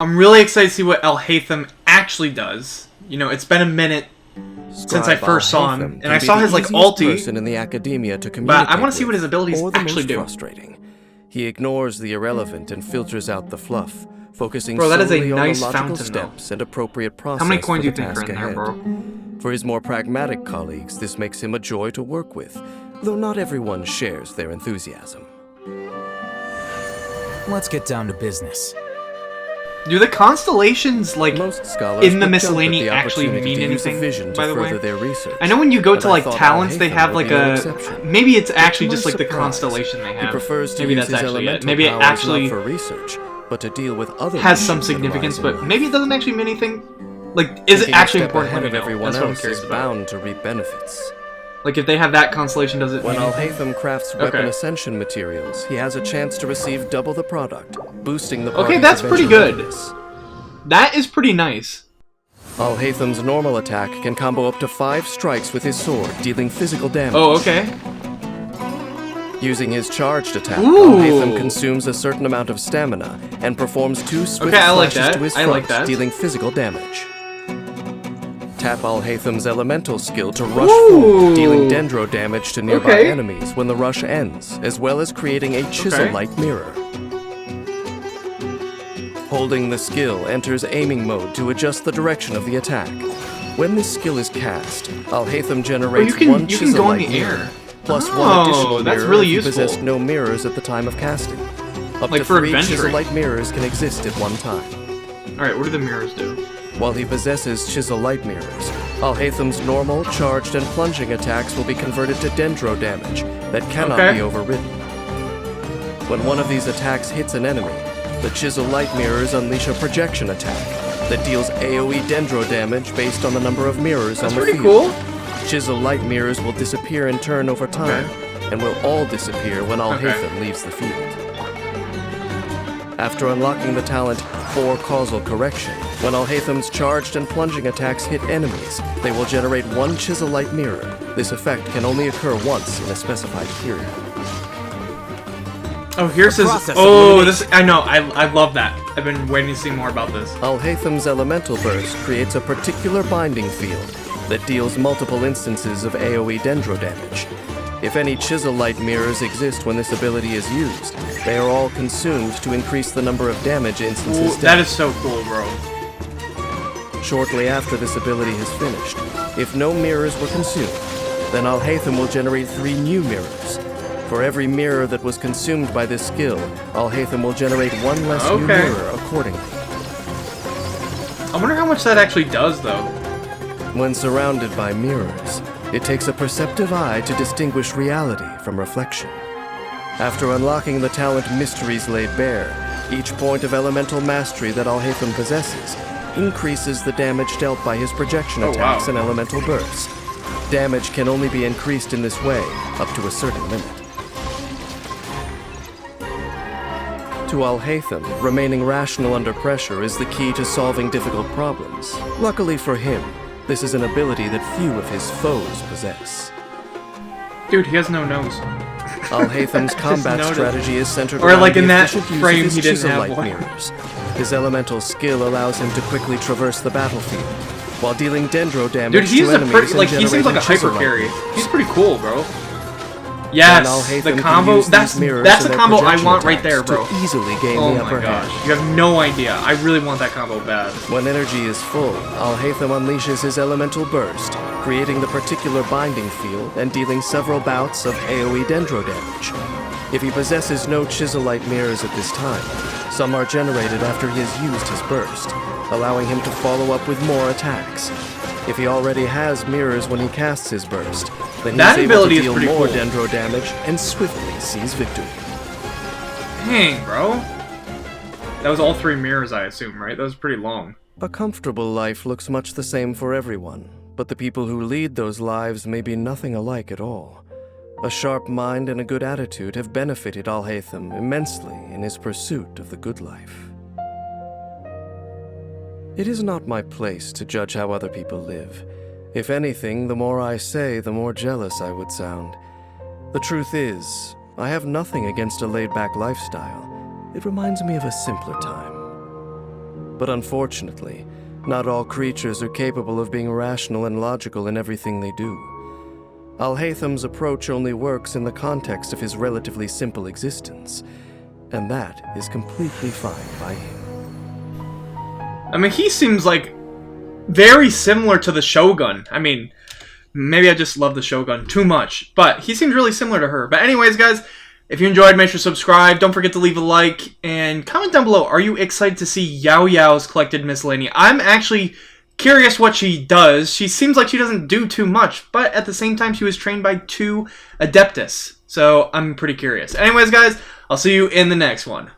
I'm really excited to see what Alhaitham actually does. You know, it's been a minute since I first saw him, and I saw his, like, ulti, in the academia to but I want to see what his abilities actually do. Frustrating. He ignores the irrelevant and filters out the fluff, focusing Bro, that is a solely nice on the logical fountain, steps and appropriate process. How many coins do for you the think are in task there, ahead. bro? For his more pragmatic colleagues, this makes him a joy to work with, though not everyone shares their enthusiasm. Let's get down to business. Do the constellations, like, Most scholars in the would jump at Miscellany the actually opportunity mean to use a anything, vision by to the way? further their research. I know when you go But to, I like, thought talents, they Alhaitham have, would like, be no a... exception. Maybe it's To actually my just, like, the surprise, constellation they have. He prefers to Maybe use that's his actually it. elemental Maybe it powers actually not for research, but to deal with other has some missions that significance, arise in but life. maybe it doesn't actually mean anything. Like, is it Taking a actually step important? ahead Let me of know. everyone That's what I'm else curious is about. bound to reap benefits. Like, if they have that constellation, does it When mean anything? Alhaitham crafts weapon ascension materials, he has a chance to receive double the product, boosting the Okay, party's that's pretty eventual good. readiness. That is pretty nice. Alhaitham's normal attack can combo up to 5 strikes with his sword, dealing physical damage. Oh, okay. Using his charged attack, Ooh. Alhaitham consumes a certain amount of stamina and performs 2 swift Okay, I like slashes that. to his I front, like that. dealing physical damage. Tap Alhaitham's elemental skill to rush Ooh. forward, dealing dendro damage to nearby Okay. enemies when the rush ends, as well as creating a chisel-like mirror. Holding the skill enters aiming mode to adjust the direction of the attack. When this skill is cast, Alhaitham generates you can one go in chisel-like the mirror, air. plus Oh, one additional that's mirror really if he useful. possessed no mirrors at the time of casting. Up Like to for 3 adventuring. chisel-like mirrors can exist at one time. Alright, what do the mirrors do? While he possesses chisel-light mirrors, Alhaitham's normal, charged, and plunging attacks will be converted to dendro damage that cannot Okay. be overridden. When one of these attacks hits an enemy, the chisel-light mirrors unleash a projection attack that deals AoE dendro damage based on the number of mirrors That's on the pretty field. cool. Chisel-light mirrors will disappear in turn over time, and will all disappear when Alhaitham leaves the field. After unlocking the talent For Causal Correction, when Alhaitham's charged and plunging attacks hit enemies, they will generate one chisel-light mirror. This effect can only occur once in a specified period. Oh, here's his... process of Oh, elimination. this... I know, I love that. I've been waiting to see more about this. Alhaitham's Elemental Burst creates a particular binding field that deals multiple instances of AoE dendro damage. If any chisel-light mirrors exist when this ability is used, they are all consumed to increase the number of damage instances Ooh, dealt. that is so cool, bro. Shortly after this ability has finished, if no mirrors were consumed, then Alhaitham will generate 3 new mirrors. For every mirror that was consumed by this skill, Alhaitham will generate 1 less new Okay. mirror accordingly. I wonder how much that actually does, though. When surrounded by mirrors, it takes a perceptive eye to distinguish reality from reflection. After unlocking the talent Mysteries Laid Bare, each point of elemental mastery that Alhaitham possesses increases the damage dealt by his projection Oh, attacks wow. and elemental bursts. Damage can only be increased in this way up to a certain limit. To Alhaitham, remaining rational under pressure is the key to solving difficult problems. Luckily for him, this is an ability that few of his foes possess. Dude, he has no nose. Alhaitham's combat noted. strategy is centered Or around like the in that efficient use frame, of his he didn't have chisel-like one. mirrors. His elemental skill allows him to quickly traverse the battlefield, while dealing dendro damage Dude, he's to a enemies pretty... and Like, he seems like a generating hyper chisel-like carry. mirrors. He's pretty cool, bro. Yes, Alhaitham the can combo... use these That's mirrors the in their combo I projection want right there, attacks bro. to easily gain Oh the my upper gosh. hand. You have no idea. I really want that combo bad. When energy is full, Alhaitham unleashes his elemental burst, creating the particular binding field and dealing several bouts of AoE dendro damage. If he possesses no chisel-light mirrors at this time, some are generated after he has used his burst, allowing him to follow up with more attacks. If he already has mirrors when he casts his burst, then That he's able to ability is deal pretty more cool. dendro damage and swiftly seize victory. Dang, bro. That was all 3 mirrors, I assume, right? That was pretty long. A comfortable life looks much the same for everyone, but the people who lead those lives may be nothing alike at all. A sharp mind and a good attitude have benefited Alhaitham immensely in his pursuit of the good life. It is not my place to judge how other people live. If anything, the more I say, the more jealous I would sound. The truth is, I have nothing against a laid-back lifestyle. It reminds me of a simpler time. But unfortunately, not all creatures are capable of being rational and logical in everything they do. Alhaitham's approach only works in the context of his relatively simple existence, and that is completely fine by him. I mean, he seems like very similar to the Shogun. I mean, maybe I just love the Shogun too much, but he seems really similar to her. But anyways, guys, if you enjoyed, make sure to subscribe. Don't forget to leave a like and comment down below. Are you excited to see Yao Yao's collected Miscellany? I'm actually curious what she does. She seems like she doesn't do too much, but at the same time, she was trained by 2 Adeptus. So I'm pretty curious. Anyways, guys, I'll see you in the next one.